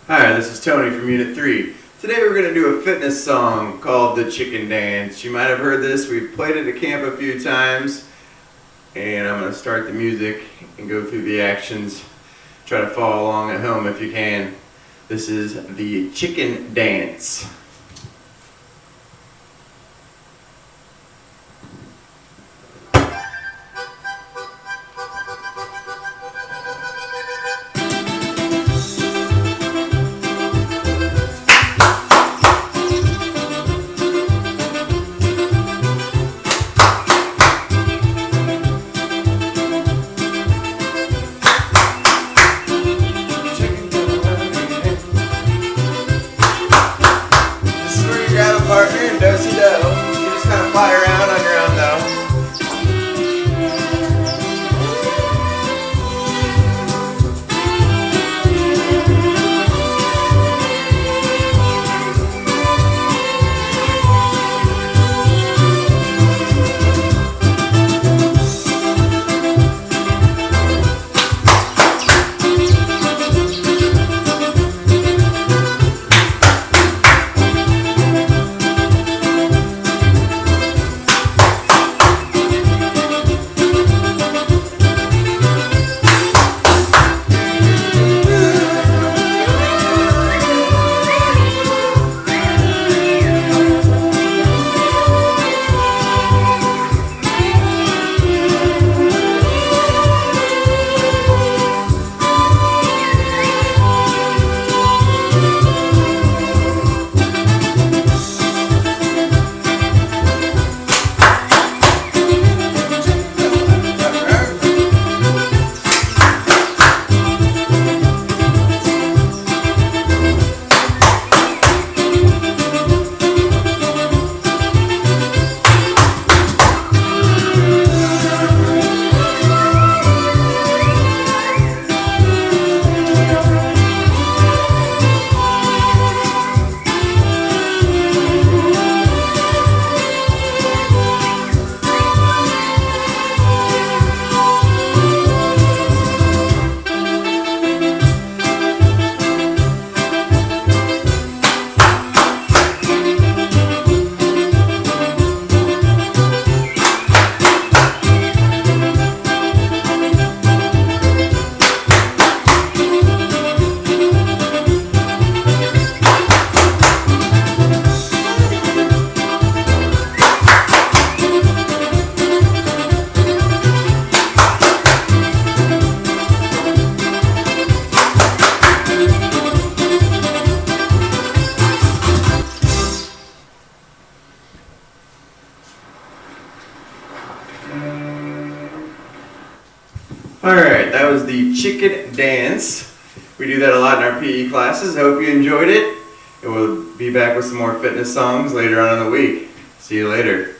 Hi, this is Tony from Unit 3. Today we're going to do a fitness song called The Chicken Dance. You might have heard this. We've played it at camp a few times. And I'm going to start the music and go through the actions. Try to follow along at home if you can. This is The Chicken Dance. Partner and do-si-do. You just kind of fly around on your own though. Alright, that was the Chicken Dance. We do that a lot in our PE classes. I hope you enjoyed it. And we'll be back with some more fitness songs later on in the week. See you later.